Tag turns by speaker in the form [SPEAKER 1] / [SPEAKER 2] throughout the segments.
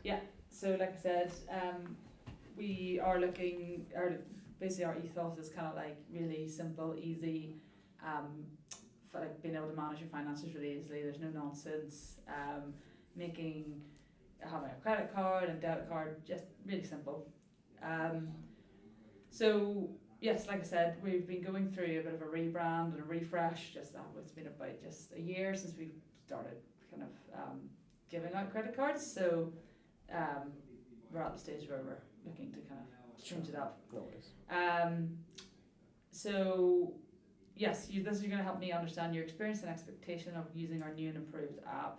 [SPEAKER 1] Yeah. So like I said, we are looking. Basically our ethos is kind of like really simple, easy. For like being able to manage your finances really easily. There's no nonsense. Making having a credit card and debit card just really simple. Um, so yes, like I said, we've been going through a bit of a rebrand and a refresh. It's been about just a year since we started kind of giving out credit cards. So um, we're at the stage where we're looking to kind of change it up.
[SPEAKER 2] No worries.
[SPEAKER 1] So yes, this is going to help me understand your experience and expectation of using our new and improved app.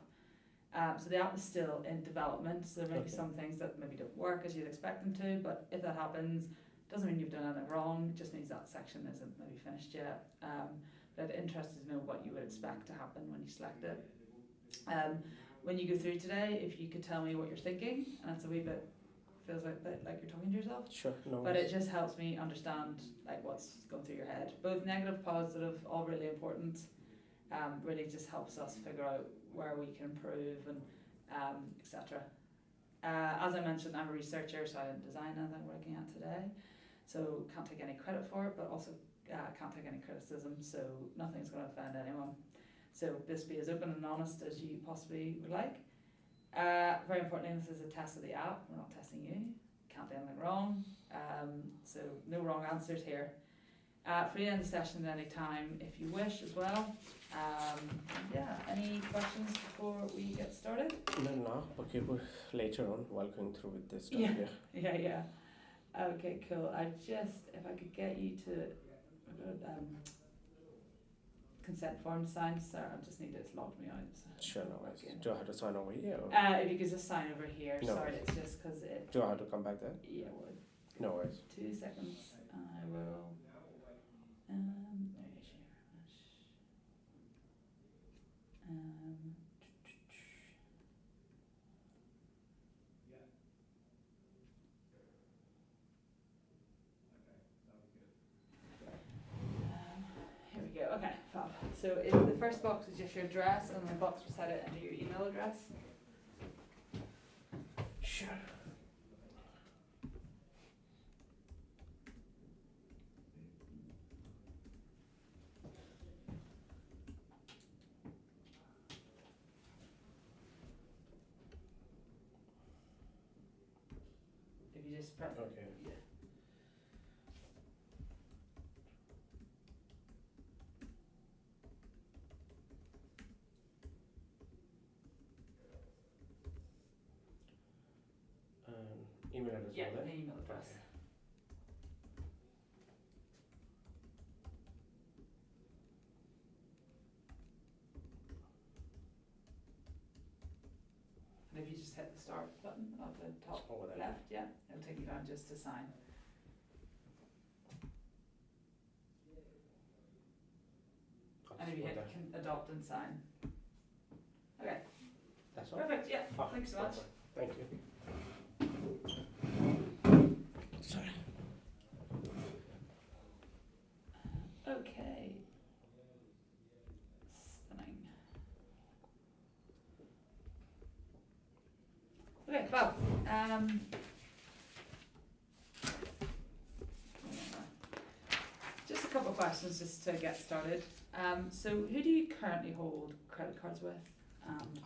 [SPEAKER 1] So the app is still in development, so there may be some things that maybe don't work as you'd expect them to, but if that happens, doesn't mean you've done anything wrong, it just means that section isn't maybe finished yet. But interested to know what you would expect to happen when you select it. When you go through today, if you could tell me what you're thinking, and it's a wee bit, feels like a bit like you're talking to yourself.
[SPEAKER 2] Sure, no
[SPEAKER 1] But
[SPEAKER 2] worries.
[SPEAKER 1] it just helps me understand like what's going through your head. Both negative, positive, all really important. Really just helps us figure out where we can improve and etc. As I mentioned, I'm a researcher, so I didn't design anything I'm working at today. So can't take any credit for it, but also can't take any criticism, so nothing's going to offend anyone. So just be as open and honest as you possibly would like. Very importantly, this is a test of the app, we're not testing you. Can't do anything wrong, so no wrong answers here. Free to end the session at any time if you wish as well. Yeah, any questions before we get started?
[SPEAKER 2] No, okay, but later on while going through with this stuff,
[SPEAKER 1] Yeah. Okay, cool. If I could get you to consent form signed, sir, I just need it's logged me out. So.
[SPEAKER 2] Sure, no worries. Do I have to sign over here? Or?
[SPEAKER 1] If you could just sign over here,
[SPEAKER 2] No.
[SPEAKER 1] sorry, it's just because it...
[SPEAKER 2] Do I have to come back there?
[SPEAKER 1] Yeah, would.
[SPEAKER 2] No worries.
[SPEAKER 1] 2 seconds, I will... there you share. Here we go. Okay, fab. So if the first box is just your address, and the box beside it enter your email address.
[SPEAKER 2] Sure.
[SPEAKER 1] If you just press
[SPEAKER 2] Okay.
[SPEAKER 1] Yeah.
[SPEAKER 2] Email address
[SPEAKER 1] Yeah,
[SPEAKER 2] over
[SPEAKER 1] the
[SPEAKER 2] there?
[SPEAKER 1] email address.
[SPEAKER 2] Okay.
[SPEAKER 1] And if you just hit the start button at the top
[SPEAKER 2] Over there.
[SPEAKER 1] left, yeah, it'll take you down just to sign. And if you hit adopt and sign. Okay,
[SPEAKER 2] That's all?
[SPEAKER 1] perfect, yeah,
[SPEAKER 2] Oh,
[SPEAKER 1] thanks so much.
[SPEAKER 2] Thank you. Sorry.
[SPEAKER 1] Okay. Stunning. Okay, Bob. Just a couple of questions just to get started. So who do you currently hold credit cards with?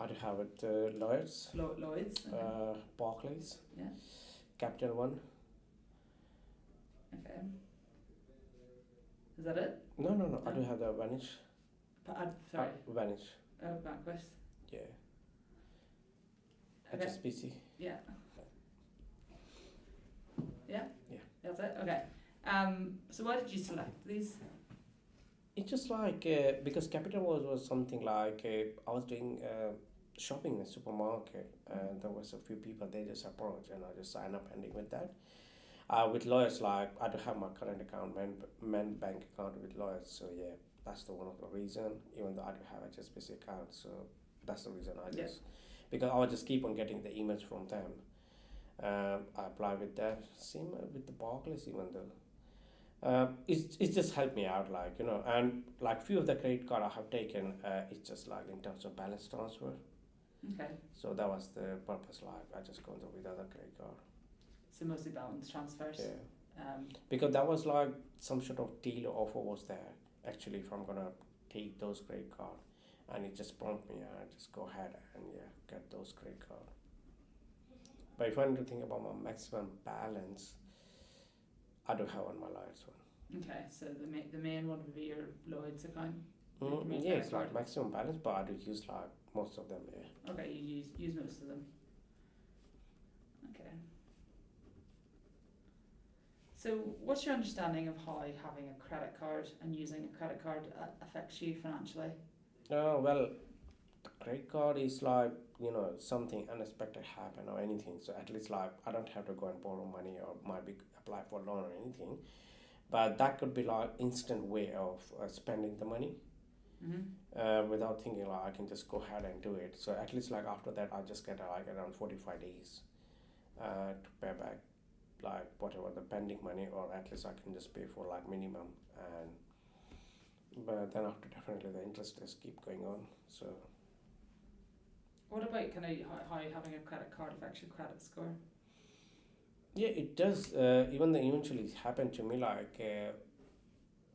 [SPEAKER 2] I do have it Lloyd's,
[SPEAKER 1] Lloyd's. Okay.
[SPEAKER 2] Barclays,
[SPEAKER 1] Yeah.
[SPEAKER 2] Capital One.
[SPEAKER 1] Okay. Is that it?
[SPEAKER 2] No. I
[SPEAKER 1] No.
[SPEAKER 2] do have the Vanish.
[SPEAKER 1] Sorry.
[SPEAKER 2] Vanish.
[SPEAKER 1] Vanquish.
[SPEAKER 2] Yeah.
[SPEAKER 1] Okay.
[SPEAKER 2] HSBC.
[SPEAKER 1] Yeah. Yeah.
[SPEAKER 2] Yeah.
[SPEAKER 1] That's it. Okay. So why did you select these?
[SPEAKER 2] It's just like because Capital was something like I was doing shopping in a supermarket, and there was a few people they just approached, and I just signed up ending with that. With lawyers, like I do have my current account, main bank account with lawyers, so yeah, that's the one of the reason. Even though I do have HSBC account, so that's the reason I just because I would just keep on getting the emails from them. I apply with that. Same with the Barclays, even though. It's just helped me out, like and like few of the credit card I have taken, it's just like in terms of balance transfer.
[SPEAKER 1] Okay.
[SPEAKER 2] So that was the purpose. Like I just gone through with other credit card.
[SPEAKER 1] So mostly balance transfers.
[SPEAKER 2] Yeah.
[SPEAKER 1] Um,
[SPEAKER 2] Because that was like some sort of deal or offer was there. Actually, if I'm gonna take those credit card, and it just prompted me, I just go ahead and get those credit card. But if I need to think about my maximum balance, I do have on my Lloyd's one.
[SPEAKER 1] okay. So the main one would be your Lloyd's account. Your main
[SPEAKER 2] Yeah,
[SPEAKER 1] credit
[SPEAKER 2] it's like
[SPEAKER 1] card.
[SPEAKER 2] maximum balance, but I do use like most of them. Yeah.
[SPEAKER 1] Okay, you use most of them. Okay. So, what's your understanding of how having a credit card and using a credit card affects you financially?
[SPEAKER 2] Well, the credit card is like something unexpected happen or anything. So at least like I don't have to go and borrow money or might be apply for loan or anything. But that could be like instant way of spending the money. Without thinking, like I can just go ahead and do it. So at least like after that I just get like around 45 days to pay back like whatever the pending money, or at least I can just pay for like minimum. And but then after definitely the interest just keep going on. So
[SPEAKER 1] What about how having a credit card affects your credit score?
[SPEAKER 2] yeah, it does. Even the eventually it happened to me like there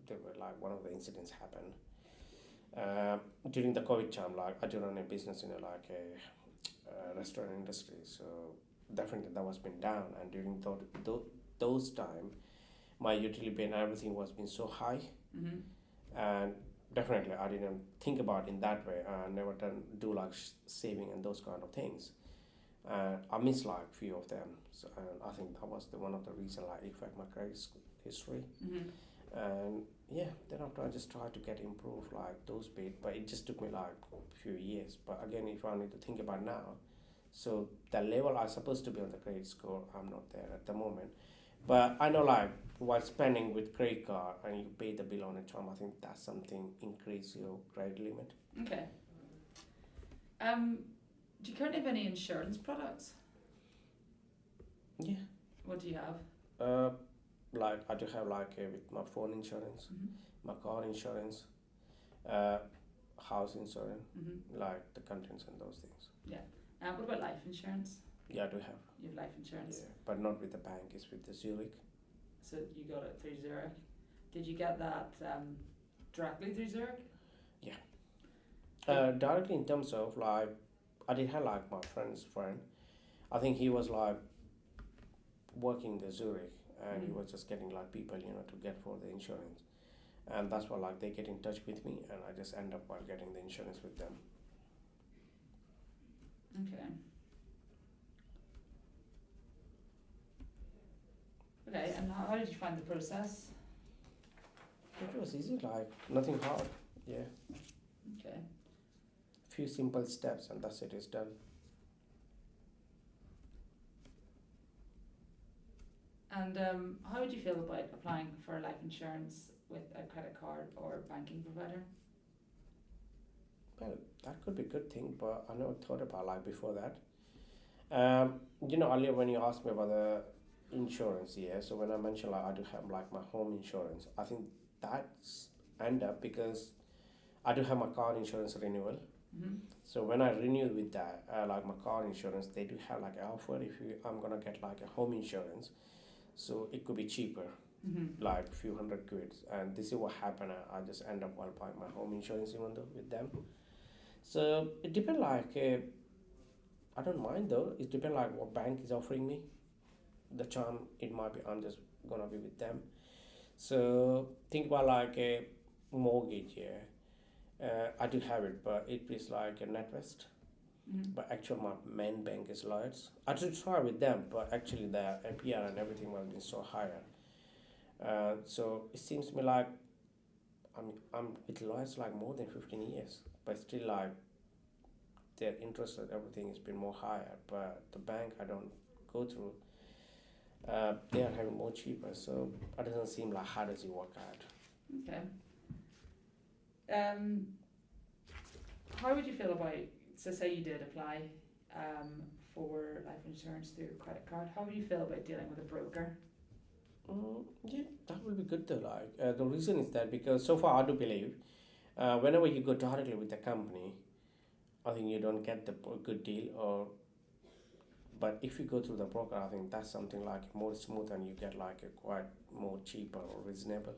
[SPEAKER 2] were like one of the incidents happened during the COVID time. Like I do run a business in a restaurant industry, so definitely that was been down. And during those time, my utility bill and everything was been so high, and definitely I didn't think about in that way. I never do like saving and those kind of things. I missed like few of them, so and I think that was one of the reason like it affect my credit history. And yeah, then after I just tried to get improved like those bit, but it just took me like a few years. But again, if I need to think about now, so the level I supposed to be on the credit score, I'm not there at the moment. But I know like while spending with credit card and you pay the bill on a time, I think that's something increase your credit limit.
[SPEAKER 1] Okay. Do you currently have any insurance products?
[SPEAKER 2] Yeah.
[SPEAKER 1] What do you have?
[SPEAKER 2] Like I do have like with my phone insurance, my car insurance, house insurance, like the contents and those things.
[SPEAKER 1] Yeah. What about life insurance?
[SPEAKER 2] Yeah, I do have.
[SPEAKER 1] You have life insurance.
[SPEAKER 2] Yeah, but not with the bank. It's with the Zurich.
[SPEAKER 1] So you got it through Zurich. Did you get that directly through Zurich?
[SPEAKER 2] Yeah. Directly in terms of like, I did have like my friend's friend. I think he was like working the Zurich, and he was just getting like people to get for the insurance, and that's why like they get in touch with me, and I just end up while getting the insurance with them.
[SPEAKER 1] Okay. Okay, and how did you find the process?
[SPEAKER 2] It was easy, like nothing hard. Yeah,
[SPEAKER 1] Okay.
[SPEAKER 2] few simple steps, and that's it. It's done.
[SPEAKER 1] And how would you feel about applying for life insurance with a credit card or banking provider?
[SPEAKER 2] Well, that could be a good thing, but I never thought about like before that. Earlier when you asked me about the insurance, yeah. So when I mentioned like I do have like my home insurance, I think that's end up because I do have my car insurance renewal. So when I renew with that, like my car insurance, they do have like an offer if I'm gonna get like a home insurance, so it could be cheaper, like few hundred quids. And this is what happened. I just end up while buying my home insurance even though with them. So it depends like I don't mind though. It depends like what bank is offering me. The charm it might be I'm just gonna be with them. So think about like a mortgage, yeah. I do have it, but it is like a NatWest. But actually, my main bank is Lloyd's. I should try with them, but actually the APR and everything was been so higher. So it seems to me like I'm with Lloyd's like more than 15 years, but still like their interest and everything has been more higher. But the bank I don't go through, they are having more cheaper. So it doesn't seem like how does it work out.
[SPEAKER 1] Okay. How would you feel about, so say you did apply for life insurance through a credit card, how would you feel about dealing with a broker?
[SPEAKER 2] Yeah, that will be good though. Like the reason is that because so far I do believe, whenever you go directly with the company, I think you don't get the good deal, or but if you go through the broker, I think that's something like more smooth and you get like a quite more cheaper or reasonable.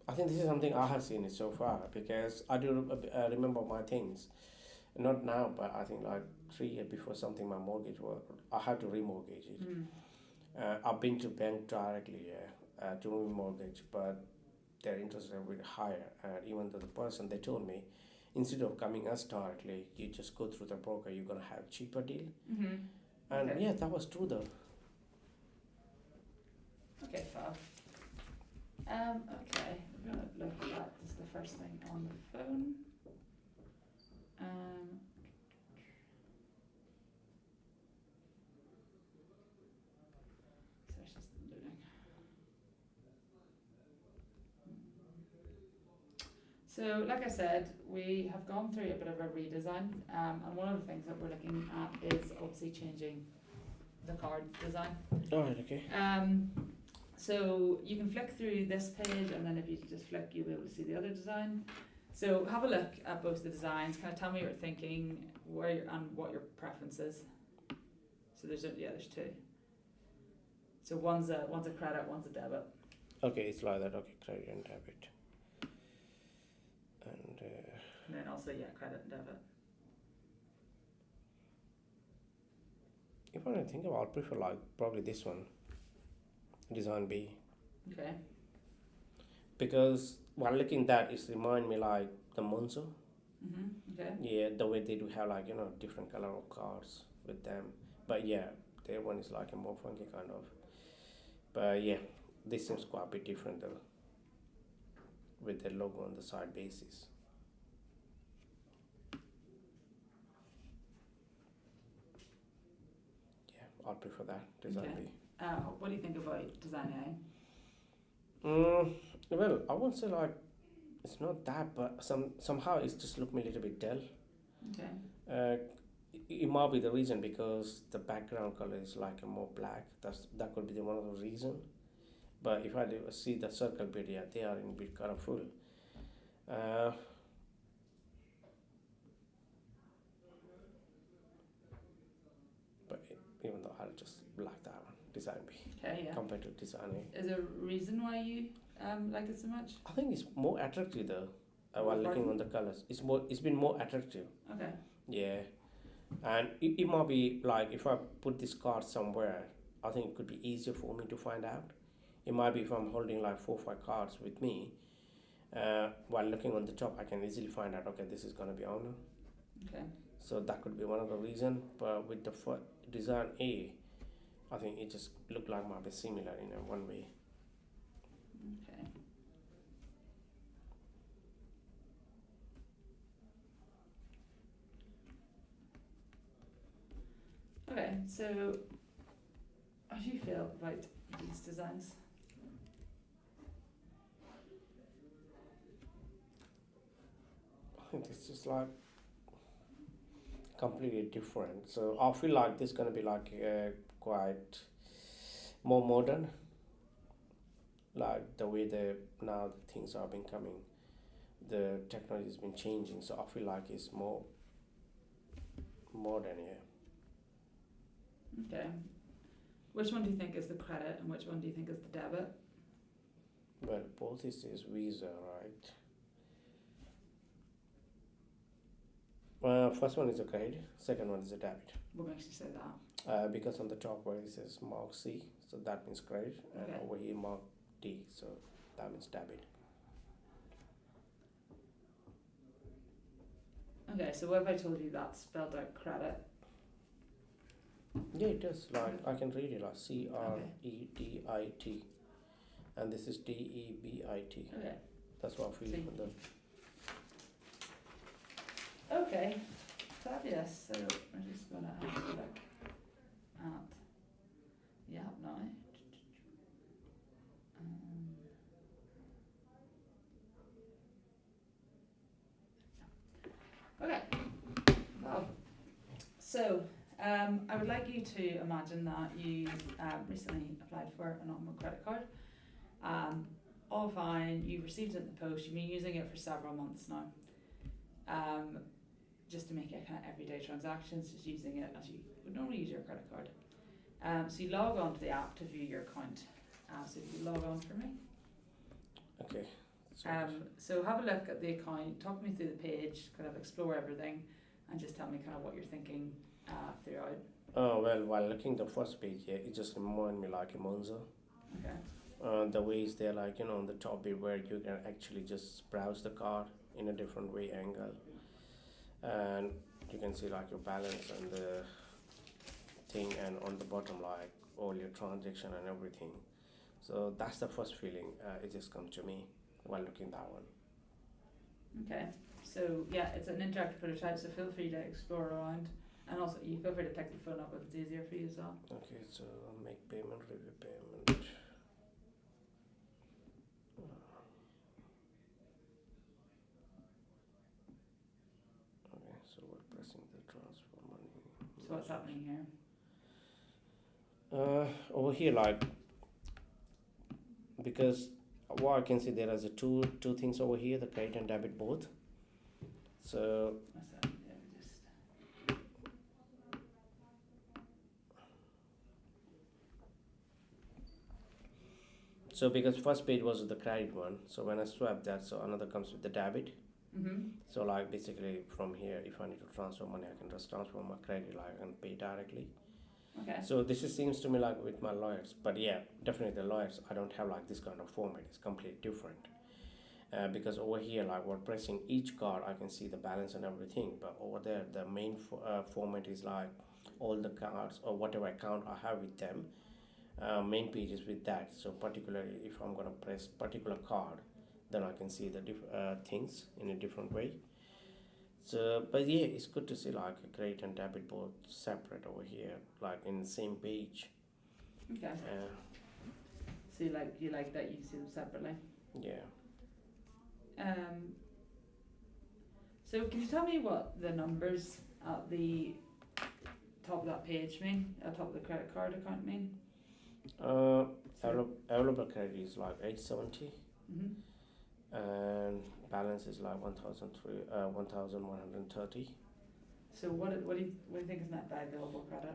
[SPEAKER 2] I think this is something I have seen it so far because I do remember my things. Not now, but I think like 3 years before something my mortgage was, I had to remortgage it.
[SPEAKER 1] Mm.
[SPEAKER 2] I've been to bank directly, yeah, to remortgage, but their interest rate were higher. And even though the person they told me, instead of coming us directly, you just go through the broker, you're gonna have cheaper deal.
[SPEAKER 1] Mm-hmm.
[SPEAKER 2] And
[SPEAKER 1] Okay.
[SPEAKER 2] yeah, that was true though.
[SPEAKER 1] Okay, fab. Okay, we're gonna look at that as the first thing on the phone. So it's just loading. So, like I said, we have gone through a bit of a redesign, and one of the things that we're looking at is obviously changing the card design.
[SPEAKER 2] Alright, okay.
[SPEAKER 1] So you can flick through this page, and then if you just flick, you'll be able to see the other design. So have a look at both the designs. Kind of tell me what you're thinking, and what your preference is. So there's two. So one's a credit, one's a debit.
[SPEAKER 2] Okay, it's like that. Okay, credit and debit.
[SPEAKER 1] And then also credit and debit.
[SPEAKER 2] If I think about, I prefer like probably this one, design B,
[SPEAKER 1] Okay.
[SPEAKER 2] because while looking that, it remind me like the Monzo.
[SPEAKER 1] Okay.
[SPEAKER 2] Yeah, the way they do have like different color of cards with them. But yeah, their one is like a more funky kind of. But yeah, this seems quite a bit different though, with the logo on the side basis. Yeah, I'll prefer that design
[SPEAKER 1] Okay.
[SPEAKER 2] B.
[SPEAKER 1] What do you think about design A?
[SPEAKER 2] Well, I won't say like it's not that, but somehow it's just look me a little bit dull.
[SPEAKER 1] Okay.
[SPEAKER 2] It might be the reason because the background color is like a more black. That could be the one of the reason. But if I see the circle bit, yeah, they are in bit colorful. But even though I'll just like that one, design B,
[SPEAKER 1] Okay. Yeah.
[SPEAKER 2] compared to design A.
[SPEAKER 1] Is there a reason why you like it so much?
[SPEAKER 2] I think it's more attractive though. While looking on the colors, it's been more attractive.
[SPEAKER 1] Okay.
[SPEAKER 2] Yeah, and it might be like if I put this card somewhere, I think it could be easier for me to find out. It might be if I'm holding like 4 or 5 cards with me, while looking on the top, I can easily find out. Okay, this is gonna be owner.
[SPEAKER 1] Okay.
[SPEAKER 2] So that could be one of the reason. But with the design A, I think it just looked like might be similar in a one way.
[SPEAKER 1] Okay. Okay, so how do you feel about these designs?
[SPEAKER 2] I think this is like completely different. So I feel like this is gonna be like quite more modern, like the way now the things are been coming, the technology has been changing. So I feel like it's more modern, yeah.
[SPEAKER 1] Okay. Which one do you think is the credit and which one do you think is the debit?
[SPEAKER 2] Well, both is Visa, right? First one is a credit, second one is a debit.
[SPEAKER 1] What makes you say that?
[SPEAKER 2] Because on the top where it says mark C, so that means credit, and
[SPEAKER 1] Okay.
[SPEAKER 2] over here mark D, so that means debit.
[SPEAKER 1] Okay, so what if I told you that spelled out credit?
[SPEAKER 2] Yeah, it does. Like I can read it like CREDIT, and this is DEBIT.
[SPEAKER 1] Okay.
[SPEAKER 2] That's what I feel
[SPEAKER 1] See.
[SPEAKER 2] from the.
[SPEAKER 1] Okay. Fabulous. So we're just gonna have a look at the app now. Okay. Well, so I would like you to imagine that you recently applied for an normal credit card. All fine, you've received it in the post, you've been using it for several months now. just to make it kind of everyday transactions, just using it as you would normally use your credit card. So you log on to the app to view your account. So if you log on for me.
[SPEAKER 2] Okay.
[SPEAKER 1] So have a look at the account, talk me through the page, kind of explore everything, and just tell me kind of what you're thinking throughout.
[SPEAKER 2] Oh well, while looking the first page here, it just reminded me like a Monzo.
[SPEAKER 1] Okay.
[SPEAKER 2] The way is there, like on the top bit where you can actually just browse the card in a different way angle, and you can see like your balance and the thing, and on the bottom like all your transaction and everything. So that's the first feeling it just come to me while looking that one.
[SPEAKER 1] Okay. So yeah, it's an interactive prototype, so feel free to explore around. And also, you feel free to pick the phone up if it's easier for you as well.
[SPEAKER 2] Okay, so make payment, review payment. Okay, so we're pressing the transfer money.
[SPEAKER 1] So what's happening here?
[SPEAKER 2] Over here, like, because what I can see there is a two things over here, the credit and debit both. So
[SPEAKER 1] What's that? Yeah, just
[SPEAKER 2] so because first page was the credit one, so when I swap that, so another comes with the debit. So like basically from here, if I need to transfer money, I can just transfer my credit, like I can pay directly.
[SPEAKER 1] Okay.
[SPEAKER 2] So this seems to me like with my lawyers, but yeah, definitely the lawyers, I don't have like this kind of format. It's completely different. Because over here, like we're pressing each card, I can see the balance and everything. But over there, the main format is like all the cards or whatever account I have with them. Main page is with that. So particularly, if I'm gonna press particular card, then I can see the things in a different way. So, but yeah, it's good to see like a credit and debit both separate over here, like in the same page.
[SPEAKER 1] Okay. So you like that you see them separately.
[SPEAKER 2] Yeah.
[SPEAKER 1] So can you tell me what the numbers at the top of that page mean? At top of the credit card account mean?
[SPEAKER 2] Available credit is like 870, and balance is like 1,130.
[SPEAKER 1] So what do you think is meant by available credit?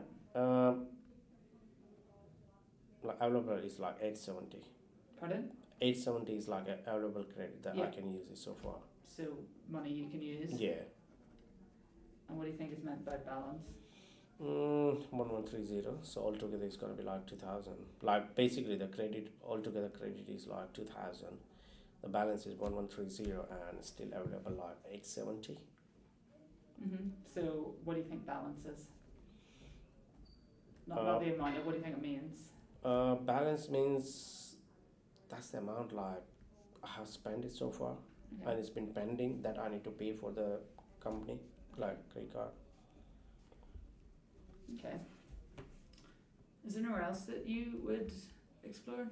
[SPEAKER 2] Like available is like 870.
[SPEAKER 1] Pardon?
[SPEAKER 2] 870 is like a available credit that
[SPEAKER 1] Yeah.
[SPEAKER 2] I can use it so far.
[SPEAKER 1] So money you can use.
[SPEAKER 2] Yeah.
[SPEAKER 1] And what do you think is meant by balance?
[SPEAKER 2] 1130. So altogether it's gonna be like 2,000. Like basically the credit altogether credit is like 2,000. The balance is 1130 and still available like 870.
[SPEAKER 1] So what do you think balance is? Not the amount. What do you think it means?
[SPEAKER 2] Balance means that's the amount like I have spent it so far, and it's been pending that I need to pay for the company, like credit card.
[SPEAKER 1] Okay. Is there nowhere else that you would explore?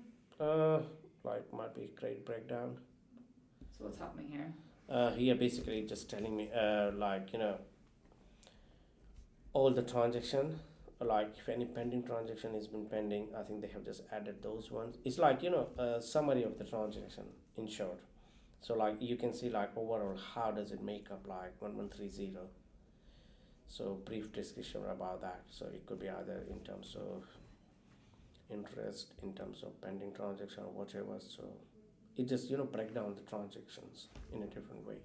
[SPEAKER 2] Like might be credit breakdown.
[SPEAKER 1] So what's happening here?
[SPEAKER 2] Here basically just telling me like all the transaction, like if any pending transaction has been pending, I think they have just added those ones. It's like a summary of the transaction in short. So like you can see like overall how does it make up like 1130. So brief description about that. So it could be either in terms of interest, in terms of pending transaction or whatever. So it just break down the transactions in a different way.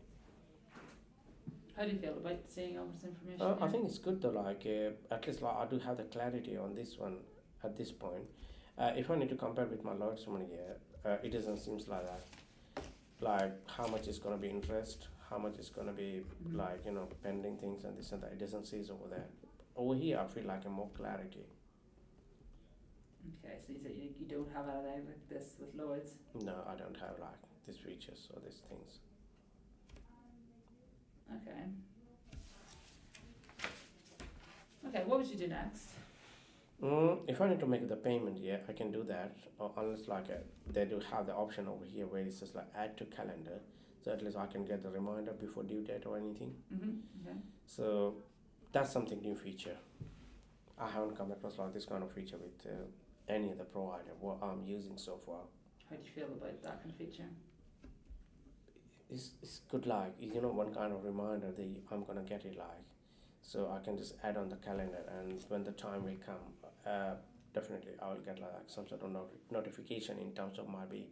[SPEAKER 1] How do you feel about seeing all this information?
[SPEAKER 2] I think it's good though, like at least like, I do have the clarity on this one at this point. If I need to compare with my last one here, it doesn't seem like that. Like how much is gonna be interest, how much is gonna be like pending things and this and that. It doesn't say over there. Over here, I feel like a more clarity.
[SPEAKER 1] Okay, so you said you don't have anything like this with Lloyd's?
[SPEAKER 2] No, I don't have like these features or these things.
[SPEAKER 1] Okay. Okay, what would you do next?
[SPEAKER 2] If I need to make the payment, yeah, I can do that. Or unless like they do have the option over here where it says like add to calendar, so at least I can get the reminder before due date or anything.
[SPEAKER 1] Okay.
[SPEAKER 2] So that's something new feature. I haven't come across like this kind of feature with any other provider what I'm using so far.
[SPEAKER 1] How do you feel about that kind of feature?
[SPEAKER 2] it's good like one kind of reminder that I'm gonna get it like, so I can just add on the calendar, and when the time will come, definitely I will get like some sort of notification in terms of might be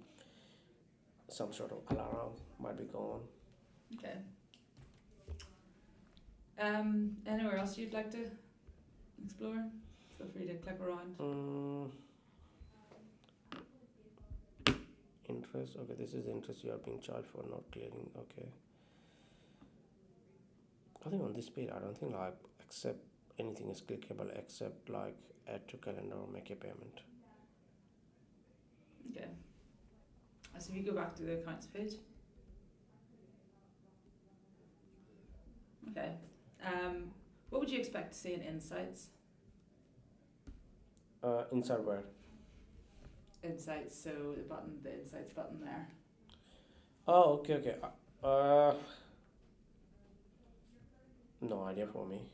[SPEAKER 2] some sort of alarm might be going.
[SPEAKER 1] Okay. Anywhere else you'd like to explore? Feel free to click around.
[SPEAKER 2] Interest. Okay, this is the interest you are being charged for not clearing. Okay. I think on this page, I don't think like accept anything is clickable except like add to calendar or make a payment.
[SPEAKER 1] Okay. So if you go back to the accounts page. Okay. What would you expect to see in Insights?
[SPEAKER 2] Inside where?
[SPEAKER 1] Insights, so the Insights button there.
[SPEAKER 2] Oh, okay. No idea for me.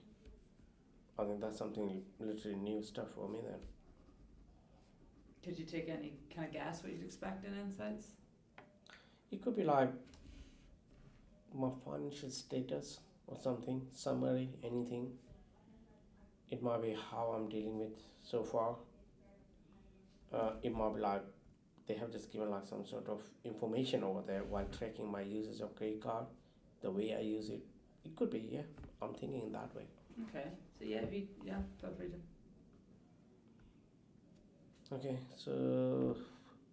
[SPEAKER 2] I think that's something literally new stuff for me then.
[SPEAKER 1] Could you take any kind of guess what you'd expect in Insights?
[SPEAKER 2] It could be like my financial status or something, summary, anything. It might be how I'm dealing with so far. It might be like they have just given like some sort of information over there while tracking my usage of credit card, the way I use it. It could be, yeah. I'm thinking in that way.
[SPEAKER 1] Okay. So yeah, feel free to.
[SPEAKER 2] Okay, so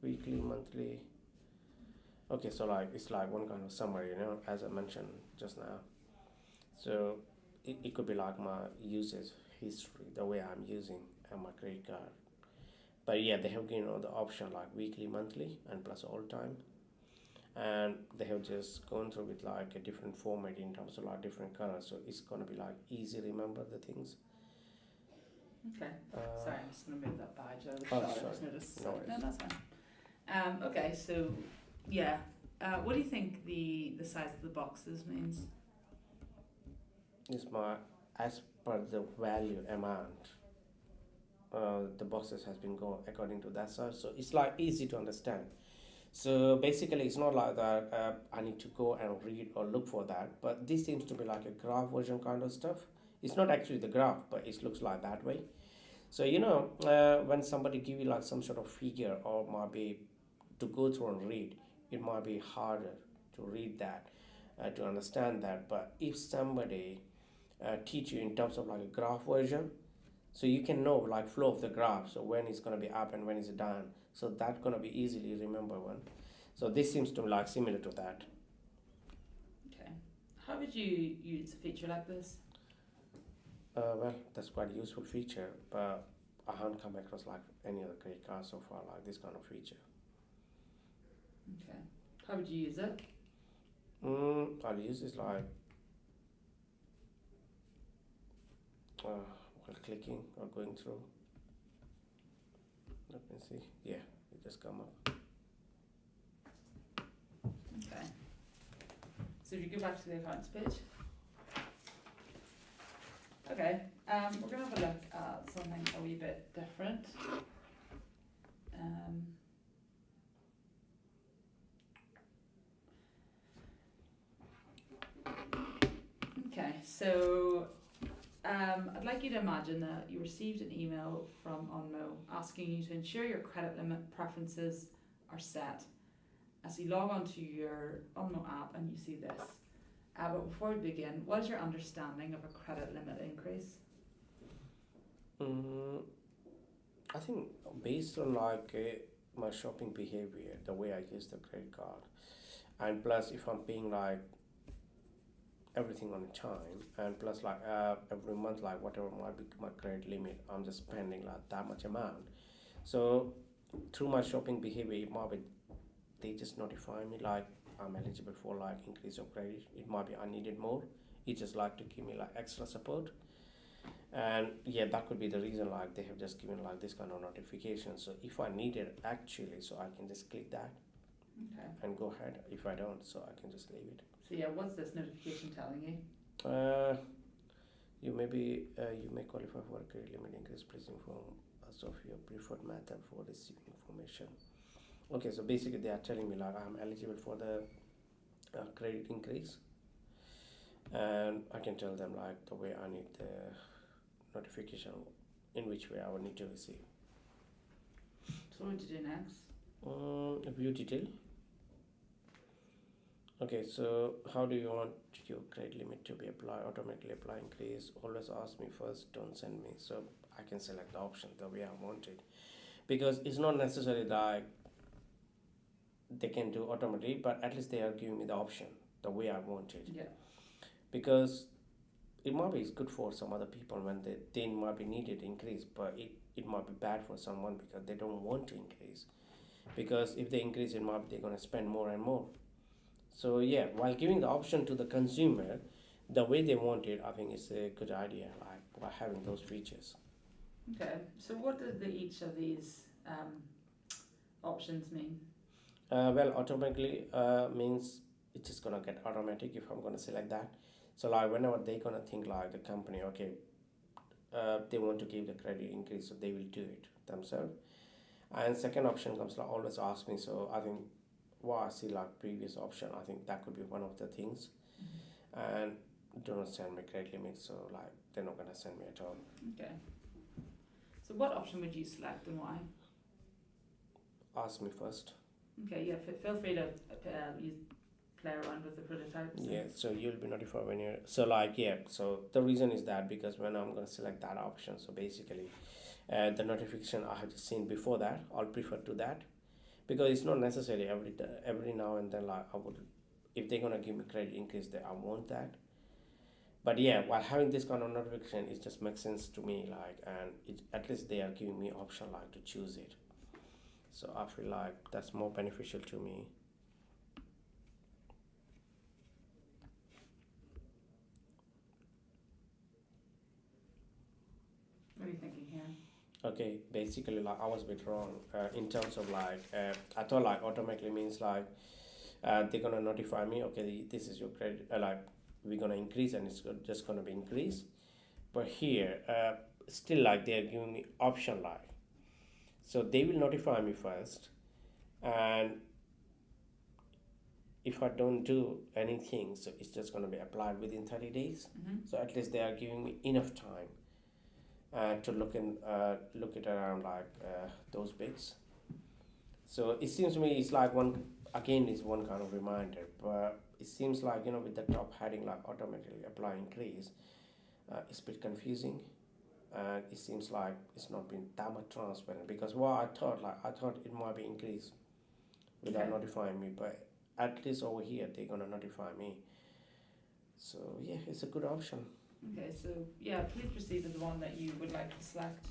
[SPEAKER 2] weekly, monthly. Okay, so like it's like one kind of summary, as I mentioned just now. So it could be like my usage history, the way I'm using my credit card. But yeah, they have given the option like weekly, monthly, and plus all time. And they have just gone through with like a different format in terms of like different colors. So it's gonna be like easy remember the things.
[SPEAKER 1] Okay. Sorry, I'm just gonna move that badge out of the
[SPEAKER 2] Oh,
[SPEAKER 1] shot. I
[SPEAKER 2] sorry.
[SPEAKER 1] just noticed.
[SPEAKER 2] No worries.
[SPEAKER 1] No, that's fine. Okay, so yeah. What do you think the size of the boxes means?
[SPEAKER 2] It's my as per the value amount. The boxes has been going according to that size, so it's like easy to understand. So basically, it's not like that. I need to go and read or look for that, but this seems to be like a graph version kind of stuff. It's not actually the graph, but it looks like that way. So when somebody give you like some sort of figure or might be to go through and read, it might be harder to read that, to understand that. But if somebody teach you in terms of like a graph version, so you can know like flow of the graph, so when it's going to be up and when it's down, so that's going to be easily remember one. So this seems to be like similar to that.
[SPEAKER 1] Okay. How would you use a feature like this?
[SPEAKER 2] Well, that's quite a useful feature, but I haven't come across like any other credit card so far like this kind of feature.
[SPEAKER 1] Okay. How would you use it?
[SPEAKER 2] I'll use this like while clicking or going through. Let me see. Yeah, it just come up.
[SPEAKER 1] Okay. So if you go back to the accounts page. Okay. We're gonna have a look at something a wee bit different. Okay, so I'd like you to imagine that you received an email from Unmo asking you to ensure your credit limit preferences are set. As you log onto your Unmo app and you see this. But before we begin, what is your understanding of a credit limit increase?
[SPEAKER 2] I think based on like my shopping behavior, the way I use the credit card, and plus if I'm paying like everything on time, and plus like every month like whatever might be my credit limit, I'm just spending like that much amount. So through my shopping behavior, it might be they just notify me like I'm eligible for like increase of credit. It might be I needed more. It just like to give me like extra support. And yeah, that could be the reason like they have just given like this kind of notification. So if I need it actually, so I can just click that.
[SPEAKER 1] Okay.
[SPEAKER 2] And go ahead. If I don't, so I can just leave it.
[SPEAKER 1] So yeah, what's this notification telling you?
[SPEAKER 2] You may qualify for a credit limit increase. Please inform us of your preferred method for receiving information. Okay, so basically they are telling me like I'm eligible for the credit increase, and I can tell them like the way I need the notification, in which way I would need to receive.
[SPEAKER 1] So what would you do next?
[SPEAKER 2] View detail. Okay, so how do you want your credit limit to be applied? Automatically apply increase. Always ask me first. Don't send me. So I can select the option the way I want it, because it's not necessarily like they can do automatically, but at least they are giving me the option the way I want it.
[SPEAKER 1] Yeah.
[SPEAKER 2] Because it might be good for some other people when they might be needed increase, but it might be bad for someone because they don't want to increase. Because if they increase, it might be they're gonna spend more and more. So yeah, while giving the option to the consumer, the way they want it, I think it's a good idea. Like by having those features.
[SPEAKER 1] Okay. So what do each of these options mean?
[SPEAKER 2] Well, automatically means it's just gonna get automatic if I'm gonna select that. So like whenever they gonna think like the company, okay, they want to give the credit increase, so they will do it themselves. And second option comes like always ask me. So I think what I see like previous option, I think that could be one of the things. And do not send me credit limit, so like they're not gonna send me at all.
[SPEAKER 1] Okay. So what option would you select and why?
[SPEAKER 2] Ask me first.
[SPEAKER 1] Okay. Yeah. Feel free to play around with the prototypes.
[SPEAKER 2] Yeah, so you'll be notified when you're so like yeah. So the reason is that because when I'm gonna select that option, so basically, the notification I have just seen before that, I'll prefer to that, because it's not necessary every now and then. Like I would, if they're gonna give me credit increase, that I want that. But yeah, while having this kind of notification, it just makes sense to me. Like, and it, at least they are giving me option like to choose it. So I feel like that's more beneficial to me.
[SPEAKER 1] What are you thinking here?
[SPEAKER 2] Okay, basically, like I was a bit wrong in terms of like I thought like automatically means like they're gonna notify me. Okay, this is your credit. Like we're gonna increase, and it's just gonna be increase. But here, still like they're giving me option like, so they will notify me first, and if I don't do anything, so it's just gonna be applied within 30 days. So at least they are giving me enough time to look it around like those bits. So it seems to me it's like one again is one kind of reminder, but it seems like with the top heading like automatically apply increase, it's a bit confusing, and it seems like it's not been that much transparent. Because what I thought it might be increased without
[SPEAKER 1] Okay.
[SPEAKER 2] notifying me, but at least over here they're gonna notify me. So yeah, it's a good option.
[SPEAKER 1] Okay. So yeah, please proceed with the one that you would like to select.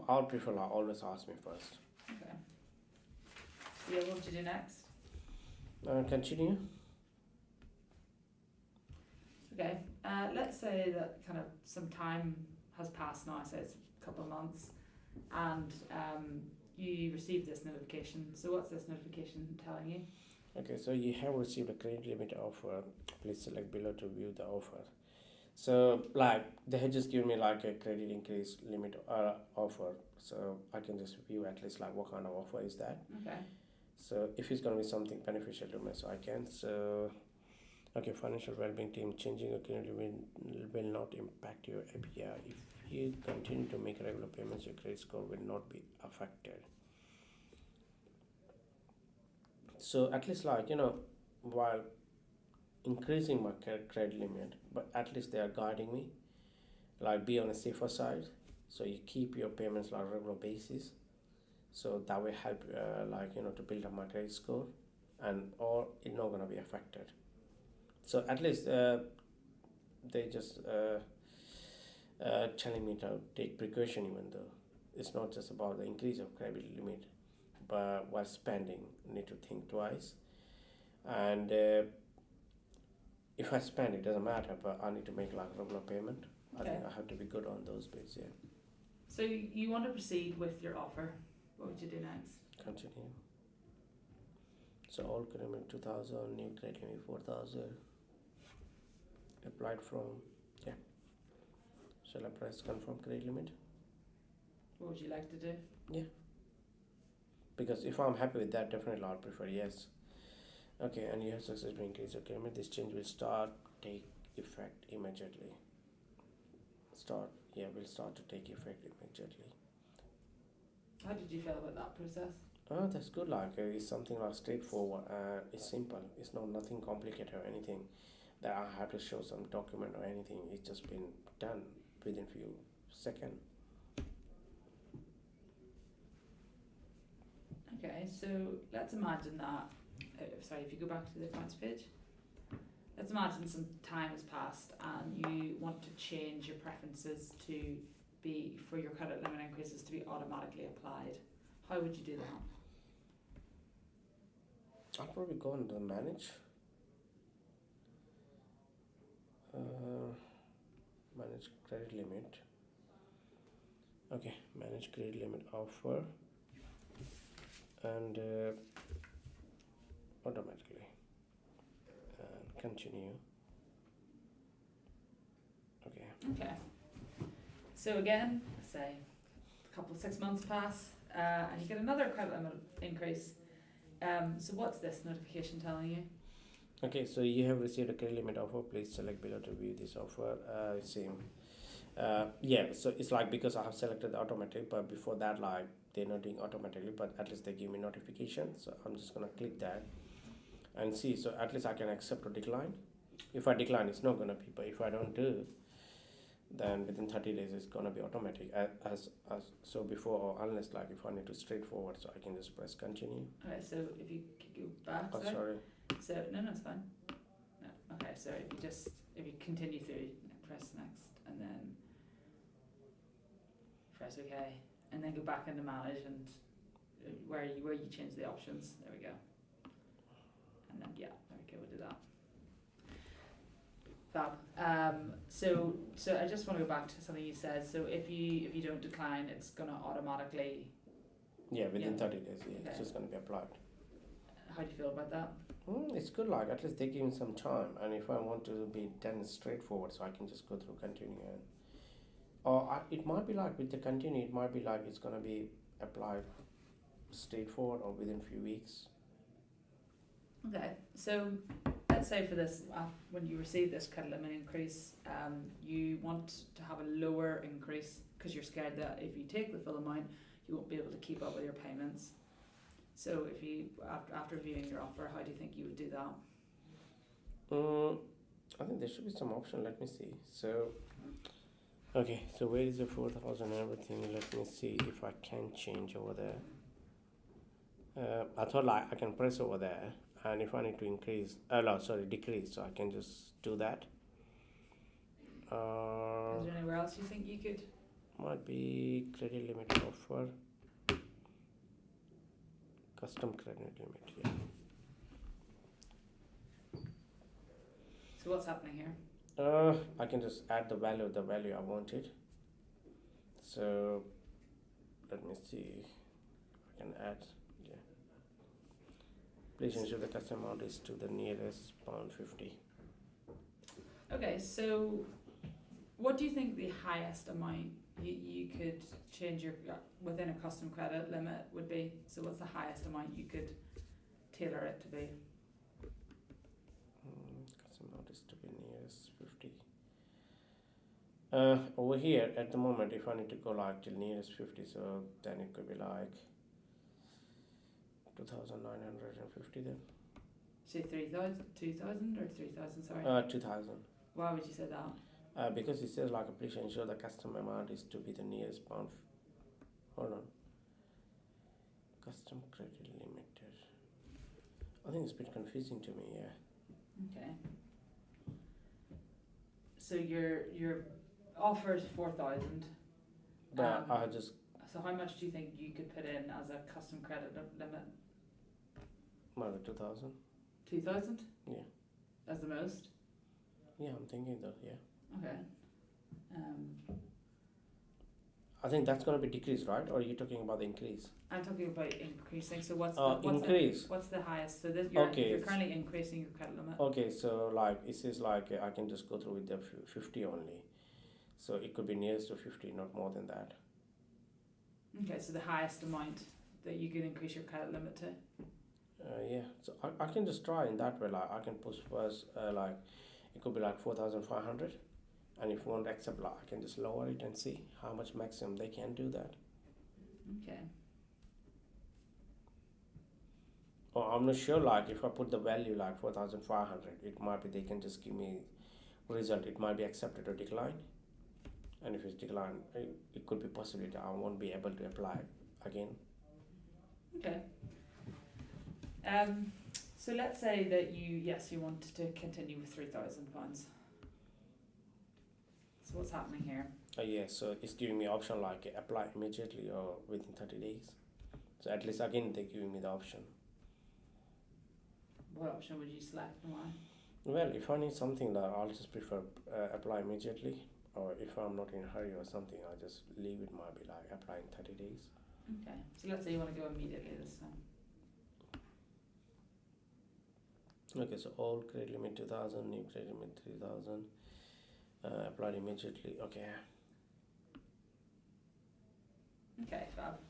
[SPEAKER 2] I'll prefer like always ask me first.
[SPEAKER 1] Okay. So yeah, what would you do next?
[SPEAKER 2] Continue.
[SPEAKER 1] Okay. Let's say that kind of some time has passed now. Say it's a couple of months, and you received this notification. So what's this notification telling you?
[SPEAKER 2] Okay, so you have received a credit limit offer. Please select below to view the offer. So like they had just given me like a credit increase limit offer, so I can just view at least like what kind of offer is that.
[SPEAKER 1] Okay.
[SPEAKER 2] So if it's gonna be something beneficial to me, so I can. So okay, financial well-being team, changing your credit limit will not impact your APR. If you continue to make regular payments, your credit score will not be affected. So at least like while increasing my credit limit, but at least they are guiding me like be on a safer side, so you keep your payments like regular basis, so that will help to build up my credit score, and or it's not going to be affected. So at least they just telling me to take precaution, even though it's not just about the increase of credit limit, but while spending need to think twice. And if I spend, it doesn't matter, but I need to make like regular payment. I think
[SPEAKER 1] Okay.
[SPEAKER 2] I have to be good on those bits. Yeah.
[SPEAKER 1] So you want to proceed with your offer. What would you do next?
[SPEAKER 2] Continue. So all credit limit 2,000, new credit limit 4,000. Applied from, yeah. Shall I press confirm credit limit?
[SPEAKER 1] What would you like to do?
[SPEAKER 2] Because if I'm happy with that, definitely I'll prefer yes. Okay, and you have successfully increased your limit. This change will take effect immediately. Will start to take effect immediately.
[SPEAKER 1] How did you feel about that process?
[SPEAKER 2] Oh, that's good. Like it's something like straightforward. It's simple. It's not nothing complicated or anything that I have to show some document or anything. It's just been done within few seconds.
[SPEAKER 1] Okay, so let's imagine that. Sorry, if you go back to the accounts page. Let's imagine some time has passed and you want to change your preferences to be for your credit limit increases to be automatically applied. How would you do that?
[SPEAKER 2] I'll probably go into manage. Manage credit limit. Okay, manage credit limit offer and automatically and continue. Okay.
[SPEAKER 1] Okay. So again, say a couple 6 months pass and you get another credit limit increase. So what's this notification telling you?
[SPEAKER 2] Okay, so you have received a credit limit offer. Please select below to view this offer. Same. So it's like because I have selected the automatic, but before that, like they're not doing automatically, but at least they give me notification. So I'm just gonna click that and see. So at least I can accept or decline. If I decline, it's not gonna be. But if I don't do, then within 30 days it's gonna be automatic. As so before or unless like if I need to straightforward, so I can just press continue.
[SPEAKER 1] Okay, so if you could go back.
[SPEAKER 2] Oh, sorry.
[SPEAKER 1] So no, it's fine. No, okay. So if you continue through, press next, and then press OK, and then go back into manage and where you change the options. There we go. And then there we go. We'll do that. Fab. So I just want to go back to something you said. So if you don't decline, it's gonna automatically.
[SPEAKER 2] Yeah, within 30 days. Yeah,
[SPEAKER 1] Okay.
[SPEAKER 2] It's just gonna be applied.
[SPEAKER 1] How do you feel about that?
[SPEAKER 2] It's good, like at least they give me some time, and if I want to be done straightforward, so I can just go through continue and, it might be like with the continue, it might be like it's gonna be applied straightforward or within few weeks.
[SPEAKER 1] Okay, so let's say for this, when you receive this credit limit increase, you want to have a lower increase because you're scared that if you take the full amount, you won't be able to keep up with your payments. So if you, after viewing your offer, how do you think you would do that?
[SPEAKER 2] I think there should be some option. Let me see. So, okay, so where is the 4,000 and everything? Let me see if I can change over there. I thought like I can press over there, and if I need to decrease, so I can just do that.
[SPEAKER 1] Is there anywhere else you think you could?
[SPEAKER 2] Might be credit limit offer. Custom credit limit, yeah.
[SPEAKER 1] So what's happening here?
[SPEAKER 2] I can just add the value I wanted. So let me see. I can add, yeah. Please ensure the custom amount is to the nearest £50.
[SPEAKER 1] Okay, so what do you think the highest amount you could change your within a custom credit limit would be? So what's the highest amount you could tailor it to be?
[SPEAKER 2] Custom amount is to be nearest 50. Over here at the moment, if I need to go like till nearest 50, so then it could be like 2,950 then.
[SPEAKER 1] Say 3,000, 2,000 or 3,000, sorry?
[SPEAKER 2] 2,000.
[SPEAKER 1] Why would you say that?
[SPEAKER 2] Because it says like please ensure the custom amount is to be the nearest pound. Hold on. Custom credit limited. I think it's a bit confusing to me, yeah.
[SPEAKER 1] Okay. So your offer is 4,000.
[SPEAKER 2] But I just.
[SPEAKER 1] So how much do you think you could put in as a custom credit limit?
[SPEAKER 2] Maybe 2,000.
[SPEAKER 1] 2,000?
[SPEAKER 2] Yeah.
[SPEAKER 1] As the most?
[SPEAKER 2] Yeah, I'm thinking though, yeah.
[SPEAKER 1] Okay.
[SPEAKER 2] I think that's going to be decreased, right? Or are you talking about the increase?
[SPEAKER 1] I'm talking about increasing. So what's the highest? So you're currently increasing your credit limit.
[SPEAKER 2] Okay, so like it says like I can just go through with the 50 only. So it could be nearest to 50, not more than that.
[SPEAKER 1] Okay, so the highest amount that you could increase your credit limit to?
[SPEAKER 2] Yeah, so I can just try in that way. Like I can push first, like it could be like 4,500, and if you won't accept, like I can just lower it and see how much maximum they can do that.
[SPEAKER 1] Okay.
[SPEAKER 2] Or I'm not sure. Like if I put the value like 4,500, it might be they can just give me result. It might be accepted or declined, and if it's declined, it could be possibility I won't be able to apply again.
[SPEAKER 1] Okay. Um, so let's say that you want to continue with £3,000. So what's happening here?
[SPEAKER 2] Yeah, so it's giving me option like apply immediately or within 30 days. So at least again they're giving me the option.
[SPEAKER 1] What option would you select and why?
[SPEAKER 2] Well, if I need something, that I'll just prefer apply immediately, or if I'm not in a hurry or something, I'll just leave it. Might be like apply in 30 days.
[SPEAKER 1] Okay. So let's say you want to go immediately this time.
[SPEAKER 2] Okay, so old credit limit 2,000, new credit limit 3,000, applied immediately. Okay.
[SPEAKER 1] Okay, fab.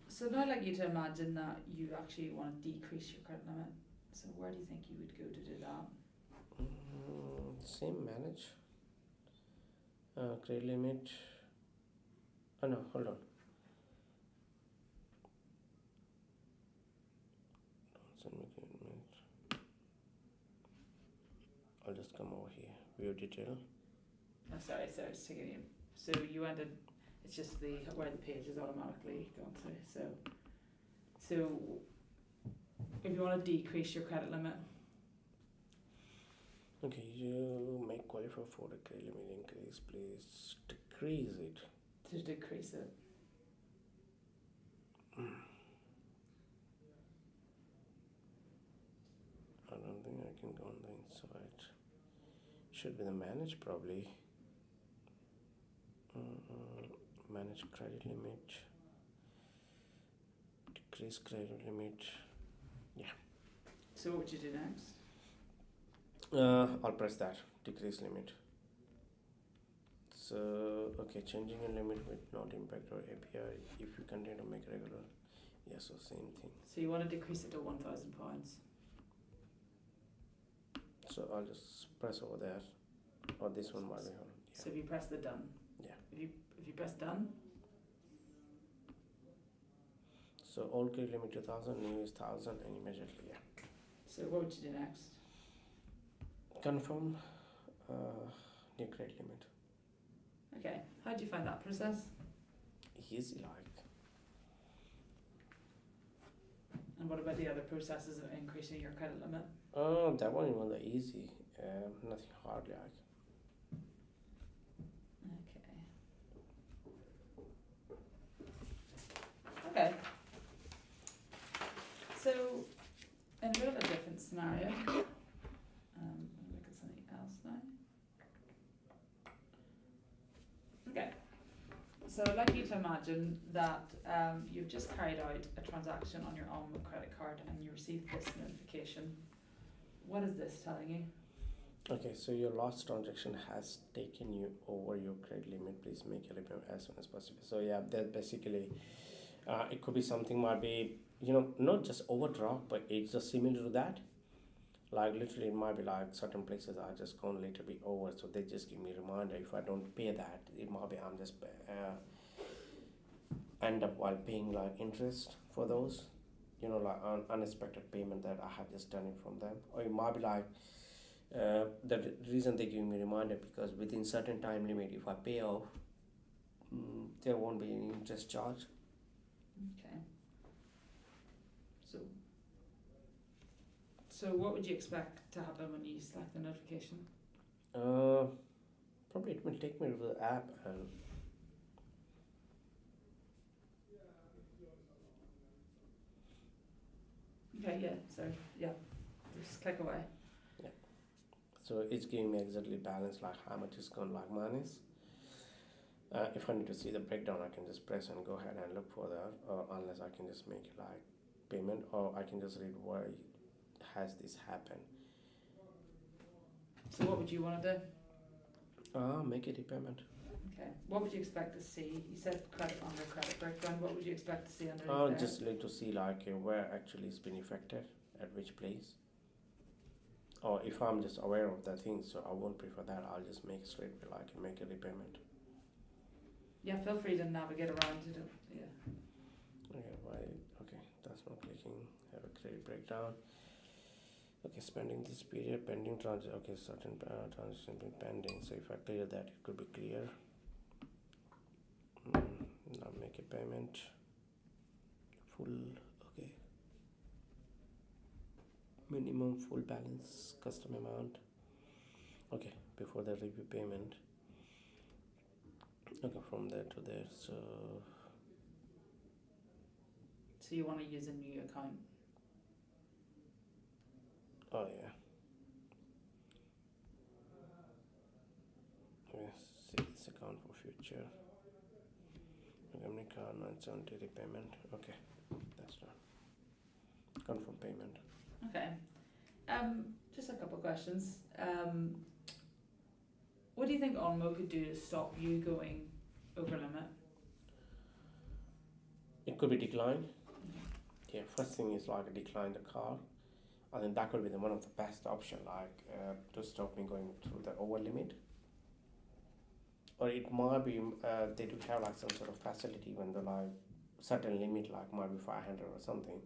[SPEAKER 1] So now I'd like you to imagine that you actually want to decrease your credit limit. So where do you think you would go to do that?
[SPEAKER 2] Same manage. Credit limit. Oh no, hold on. Send me credit limit. I'll just come over here. View detail.
[SPEAKER 1] Oh, sorry, it's taking you. So you ended. It's just where the page is automatically gone to. So if you want to decrease your credit limit.
[SPEAKER 2] Okay, you may qualify for the credit limit increase. Please decrease it.
[SPEAKER 1] To decrease it.
[SPEAKER 2] I don't think I can go on the inside. Should be the manage probably. Manage credit limit. Decrease credit limit.
[SPEAKER 1] So what would you do next?
[SPEAKER 2] I'll press that. Decrease limit. So okay, changing a limit will not impact our API if you continue to make regular. Yeah, so same thing.
[SPEAKER 1] So you want to decrease it to £1,000.
[SPEAKER 2] So I'll just press over there, or this one might be on.
[SPEAKER 1] So if you press the done.
[SPEAKER 2] Yeah.
[SPEAKER 1] If you press done.
[SPEAKER 2] So old credit limit 2,000, new is 1,000, and immediately
[SPEAKER 1] So what would you do next?
[SPEAKER 2] confirm new credit limit.
[SPEAKER 1] Okay. How do you find that process?
[SPEAKER 2] Easy like.
[SPEAKER 1] And what about the other processes of increasing your credit limit?
[SPEAKER 2] That one even the easy. Nothing hard like.
[SPEAKER 1] Okay. So, in a bit of a different scenario, look at something else now. Okay. So I'd like you to imagine that you've just carried out a transaction on your own credit card and you received this notification. What is this telling you?
[SPEAKER 2] Okay, so your last transaction has taken you over your credit limit. Please make a repayment as soon as possible. So yeah, that basically, it could be something might be, not just overdraft, but it's just similar to that. Like literally, it might be like certain places are just going to later be over, so they just give me a reminder. If I don't pay that, it might be I'm just end up while paying like interest for those, like unexpected payment that I have just done it from them. Or it might be like the reason they give me a reminder because within certain time limit, if I pay off, there won't be any interest charge.
[SPEAKER 1] Okay. So what would you expect to happen when you select the notification?
[SPEAKER 2] Probably it will take me to the app and
[SPEAKER 1] Okay, yeah, so yeah, just click away.
[SPEAKER 2] so it's giving me exactly balance like how much is gone like minus. If I need to see the breakdown, I can just press and go ahead and look for that, or unless I can just make it like payment, or I can just read why has this happened.
[SPEAKER 1] So what would you want to do?
[SPEAKER 2] Make it a payment.
[SPEAKER 1] Okay. What would you expect to see? You said credit under credit breakdown. What would you expect to see
[SPEAKER 2] I
[SPEAKER 1] underneath
[SPEAKER 2] would
[SPEAKER 1] there?
[SPEAKER 2] just like to see like where actually it's been affected, at which place. Or if I'm just aware of the thing, so I won't prefer that. I'll just make straight away, like make a repayment.
[SPEAKER 1] Yeah, feel free to navigate around it. Yeah.
[SPEAKER 2] Okay, why? Okay, that's not clicking. Have a credit breakdown. Okay, spending this period, pending transaction. Okay, certain transaction been pending. So if I clear that, it could be clear. Now make a payment. Full. Okay. Minimum full balance, custom amount. Okay, before the review payment. Okay, from there to there. So
[SPEAKER 1] So you want to use a new account.
[SPEAKER 2] oh yeah. Yes, see this account for future. Remember card 970 repayment. Okay, that's done. Confirm payment.
[SPEAKER 1] Okay. Just a couple of questions. What do you think Onmo could do to stop you going over limit?
[SPEAKER 2] It could be declined. Yeah, first thing is like decline the car. I think that could be one of the best option, like to stop me going through the over limit. Or it might be they do have like some sort of facility when the like certain limit like might be 500 or something.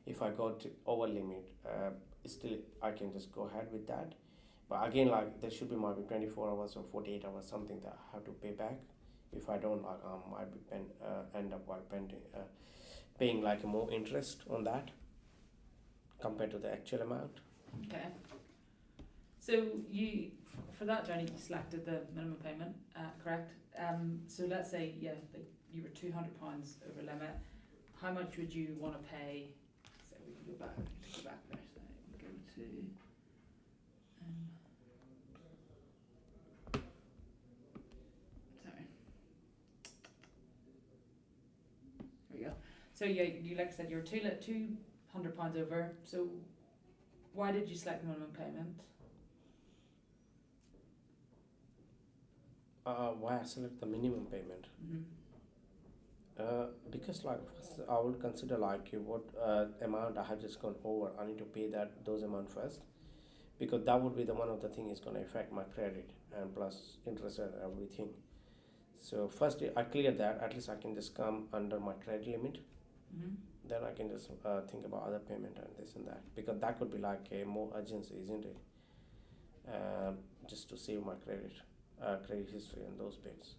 [SPEAKER 2] If I go to over limit, still I can just go ahead with that. But again, like there should be might be 24 hours or 48 hours something that I have to pay back. If I don't, like I might be end up while paying like more interest on that compared to the actual amount.
[SPEAKER 1] Okay. So you, for that journey, you selected the minimum payment, correct? So let's say, yeah, like you were £200 over limit. How much would you want to pay? So we can go back there. So go to. Sorry. There we go. So yeah, you like I said, you're £200 over. So why did you select minimum payment?
[SPEAKER 2] Why I select the minimum payment? Because like first I would consider like what amount I have just gone over. I need to pay those amount first, because that would be the one of the thing is going to affect my credit and plus interest and everything. So first I clear that, at least I can just come under my credit limit. Then I can just think about other payment and this and that, because that could be like a more urgency, isn't it? Just to save my credit history and those bits,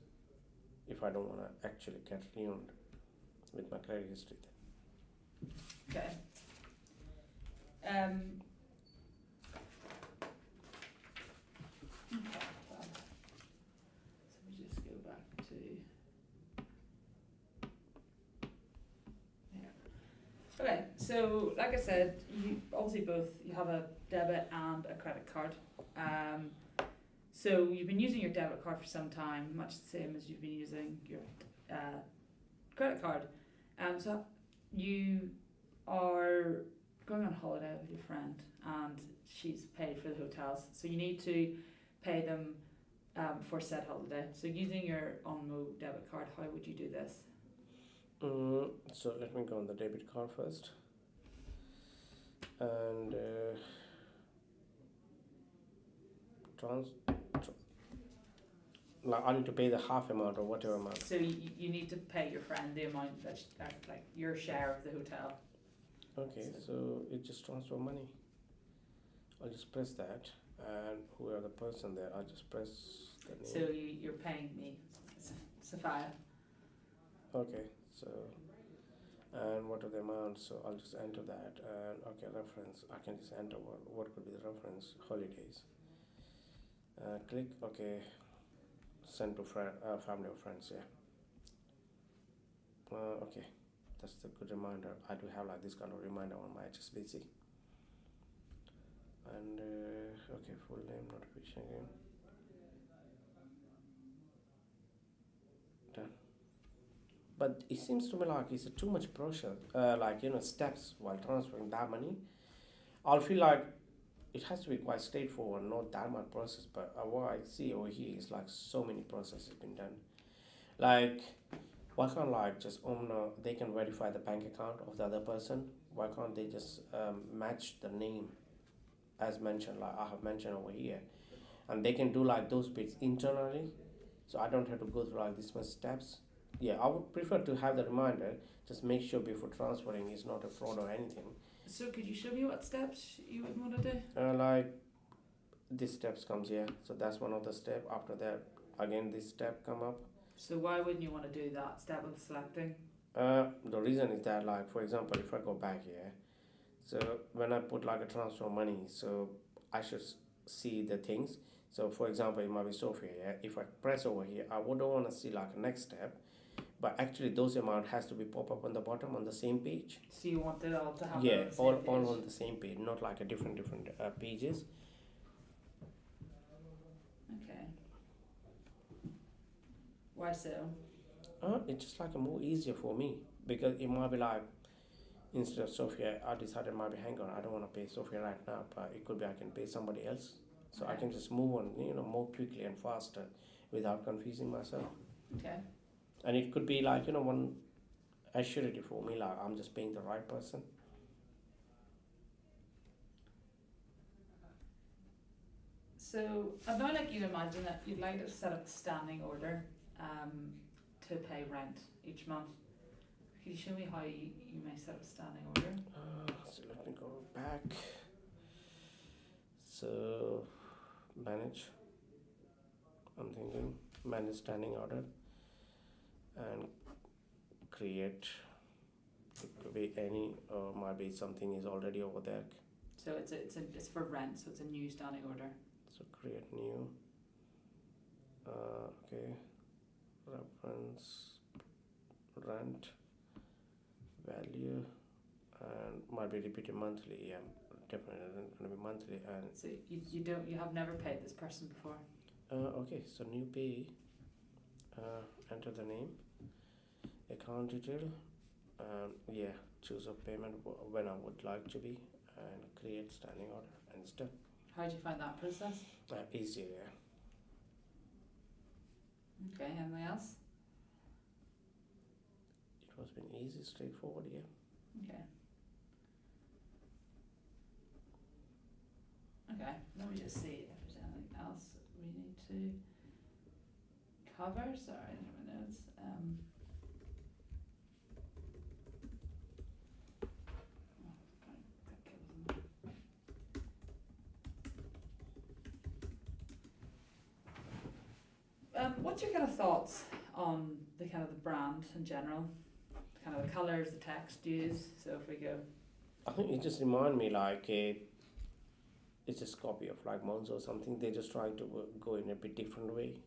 [SPEAKER 2] if I don't want to actually get ruined with my credit history then.
[SPEAKER 1] Okay. Okay, fab. So we just go back to here. Okay, so like I said, you obviously you have a debit and a credit card. So you've been using your debit card for some time, much the same as you've been using your credit card. So you are going on holiday with your friend and she's paid for the hotels. So you need to pay them for said holiday. So using your Onmo debit card, how would you do this?
[SPEAKER 2] So let me go on the debit card first. And like I need to pay the half amount or whatever amount.
[SPEAKER 1] So you need to pay your friend the amount that like your share of the hotel.
[SPEAKER 2] Okay, so it just transfer money. I'll just press that, and whoever the person there, I'll just press the name.
[SPEAKER 1] So you're paying me, Sophia.
[SPEAKER 2] Okay, so and what are the amounts? So I'll just enter that, and okay, reference. I can just enter what could be the reference. Holidays. Click okay. Send to family or friends. Yeah. Okay, that's a good reminder. I do have like this kind of reminder on my HSBC. And okay, full name, notification again. Done. But it seems to me like it's too much pressure. Like steps while transferring that money. I'll feel like it has to be quite straightforward, not that much process. But what I see over here is like so many processes been done. Like, why can't like just owner they can verify the bank account of the other person? Why can't they just match the name as mentioned, like I have mentioned over here, and they can do like those bits internally, so I don't have to go through like this much steps. Yeah, I would prefer to have the reminder. Just make sure before transferring is not a fraud or anything.
[SPEAKER 1] So could you show me what steps you would want to do?
[SPEAKER 2] Like this steps comes here, so that's one of the step. After that, again this step come up.
[SPEAKER 1] So why wouldn't you want to do that step of selecting?
[SPEAKER 2] The reason is that, like for example, if I go back here, so when I put like a transfer money, so I should see the things. So for example, it might be Sophia. Yeah? If I press over here, I wouldn't want to see like a next step, but actually those amount has to be pop up on the bottom on the same page.
[SPEAKER 1] So you want it all to happen
[SPEAKER 2] Yeah,
[SPEAKER 1] on the same
[SPEAKER 2] all
[SPEAKER 1] page?
[SPEAKER 2] on the same page, not like a different pages.
[SPEAKER 1] Okay. Why so?
[SPEAKER 2] It's just like a more easier for me because it might be like instead of Sophia, I decided maybe hang on, I don't want to pay Sophia right now, but it could be I can pay somebody else, so I
[SPEAKER 1] Okay.
[SPEAKER 2] can just move on, more quickly and faster without confusing myself.
[SPEAKER 1] Okay.
[SPEAKER 2] And it could be like one assurity for me, like I'm just paying the right person.
[SPEAKER 1] So I'd now like you to imagine that you'd like to set up a standing order to pay rent each month. Could you show me how you may set up a standing order?
[SPEAKER 2] So let me go back. So manage. I'm thinking manage standing order and create. It could be any or might be something is already over there.
[SPEAKER 1] So it's for rent, so it's a new standing order.
[SPEAKER 2] So create new. Okay. Reference rent value and might be repeated monthly. Yeah, definitely gonna be monthly. And
[SPEAKER 1] So you have never paid this person before.
[SPEAKER 2] okay, so new pay. Enter the name, account detail, yeah, choose a payment when I would like to be, and create standing order and it's done.
[SPEAKER 1] How did you find that process?
[SPEAKER 2] Easier, yeah.
[SPEAKER 1] Okay, anything else?
[SPEAKER 2] It was been easy, straightforward, yeah.
[SPEAKER 1] Okay. Okay, let me just see if there's anything else we need to cover. Sorry, I don't have my notes. What's your kind of thoughts on the kind of the brand in general? Kind of the colours, the text used. So if we go,
[SPEAKER 2] I think it just remind me like it's just copy of like Monzo or something. They're just trying to go in a bit different way,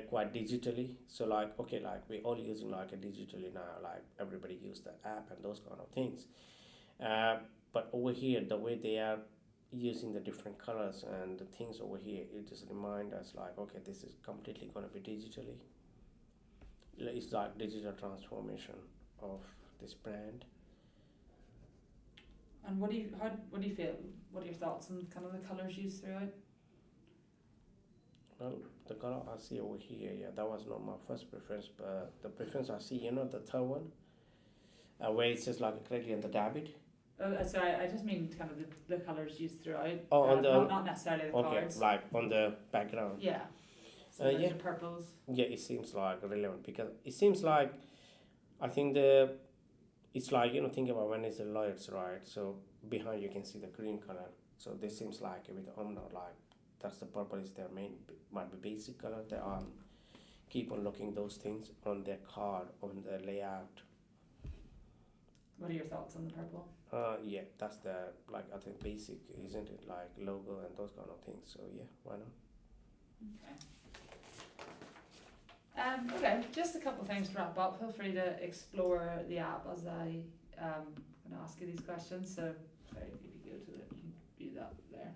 [SPEAKER 2] quite digitally. So like okay, like we're all using like a digitally now. Like everybody use the app and those kind of things. But over here, the way they are using the different colors and the things over here, it just remind us like okay, this is completely gonna be digitally. It's like digital transformation of this brand.
[SPEAKER 1] and what do you feel? What are your thoughts on kind of the colours used throughout?
[SPEAKER 2] Well, the color I see over here, yeah, that was not my first preference, but the preference I see, the third one, where it says like a credit and the debit.
[SPEAKER 1] Sorry, I just mean kind of the colours used throughout.
[SPEAKER 2] Oh, on the
[SPEAKER 1] not necessarily the
[SPEAKER 2] okay,
[SPEAKER 1] cards.
[SPEAKER 2] like on the background.
[SPEAKER 1] Yeah. So there's
[SPEAKER 2] yeah.
[SPEAKER 1] the purples.
[SPEAKER 2] Yeah, it seems like relevant because it seems like I think it's like think about when it's the lights, right? So behind you can see the green color. So this seems like with Omno, like that's the purple is their main might be basic color. They keep on looking those things on their card on the layout.
[SPEAKER 1] What are your thoughts on the purple?
[SPEAKER 2] Yeah, that's the like I think basic, isn't it? Like logo and those kind of things. So yeah, why not?
[SPEAKER 1] Okay. Okay, just a couple of things to wrap up. Feel free to explore the app as I going to ask you these questions. So, sorry, if you go to it, you can view that there.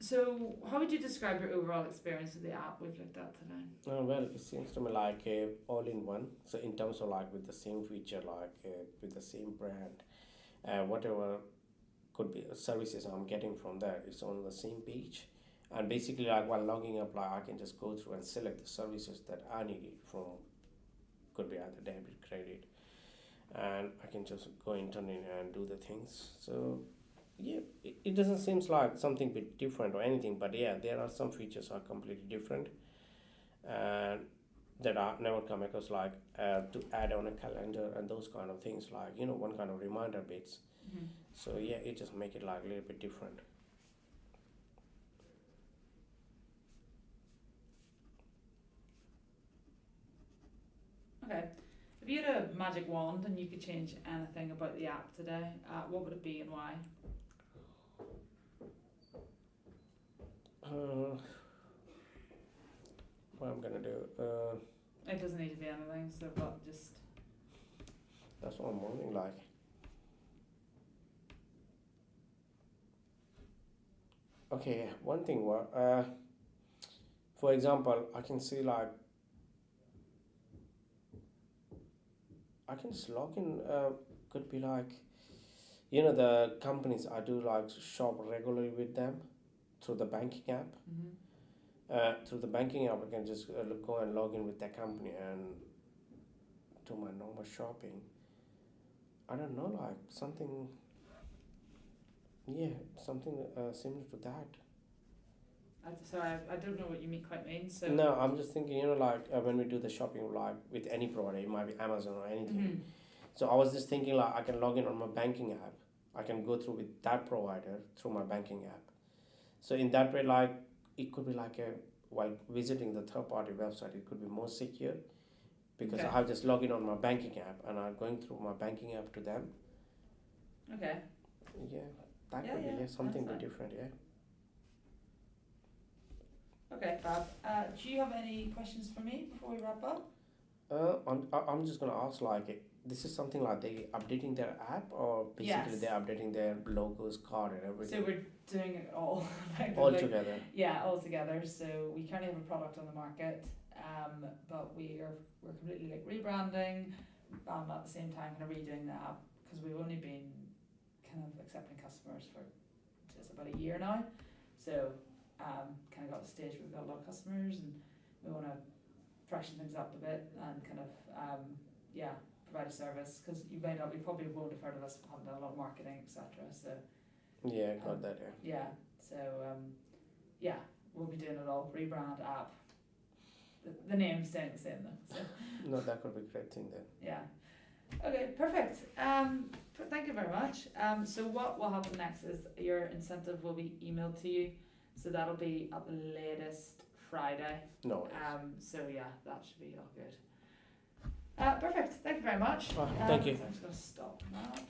[SPEAKER 1] So how would you describe your overall experience with the app we've looked at today?
[SPEAKER 2] Well, it seems to me like a all-in-one. So in terms of like with the same feature, like with the same brand, whatever could be services I'm getting from there is on the same page. And basically, like while logging up, like I can just go through and select the services that I needed from. Could be either debit, credit, and I can just go internet and do the things. So yeah, it doesn't seem like something bit different or anything, but yeah, there are some features are completely different and that I never come across, like to add on a calendar and those kind of things, like one kind of reminder bits.
[SPEAKER 1] Mm-hmm.
[SPEAKER 2] So yeah, it just make it like a little bit different.
[SPEAKER 1] Okay. If you had a magic wand and you could change anything about the app today, what would it be and why?
[SPEAKER 2] What I'm gonna do?
[SPEAKER 1] It doesn't need to be anything, so but just
[SPEAKER 2] That's what I'm wondering. Like, okay, one thing. For example, I can see like I can just log in. Could be like, the companies I do like shop regularly with them through the banking app. Through the banking app, I can just go and log in with that company and do my normal shopping. I don't know, like something. Yeah, something similar to that.
[SPEAKER 1] sorry, I don't know what you quite mean. So
[SPEAKER 2] No, I'm just thinking, like when we do the shopping, like with any provider, it might be Amazon or anything.
[SPEAKER 1] Mhm.
[SPEAKER 2] So I was just thinking, like I can log in on my banking app. I can go through with that provider through my banking app. So in that way, like it could be like while visiting the third party website, it could be more secure because
[SPEAKER 1] Okay.
[SPEAKER 2] I have just log in on my banking app and I'm going through my banking app to them.
[SPEAKER 1] Okay.
[SPEAKER 2] Yeah, that
[SPEAKER 1] Yeah,
[SPEAKER 2] could
[SPEAKER 1] yeah,
[SPEAKER 2] be something
[SPEAKER 1] that's
[SPEAKER 2] bit different. Yeah.
[SPEAKER 1] Okay, Fab. Do you have any questions for me before we wrap up?
[SPEAKER 2] I'm just gonna ask like this is something like they updating their app or basically
[SPEAKER 1] Yes.
[SPEAKER 2] they're updating their logos, card, and everything.
[SPEAKER 1] So we're doing it all effectively.
[SPEAKER 2] All together.
[SPEAKER 1] Yeah, all together. So we currently have a product on the market, but we're completely like rebranding, at the same time kind of redoing the app because we've only been kind of accepting customers for just about a year now. So kind of got to the stage where we've got a lot of customers and we want to freshen things up a bit and kind of provide a service because you probably won't have heard of us, haven't done a lot of marketing, etc. So
[SPEAKER 2] Yeah, got that. Yeah.
[SPEAKER 1] so we'll be doing it all, rebrand app. The name's staying the same though. So
[SPEAKER 2] No, that could be a great thing then.
[SPEAKER 1] yeah. Okay, perfect. Thank you very much. So what will happen next is your incentive will be emailed to you. So that'll be at the latest Friday.
[SPEAKER 2] No.
[SPEAKER 1] So yeah, that should be all good. Perfect. Thank you very much.
[SPEAKER 2] Thank you.
[SPEAKER 1] So I'm just going to stop that.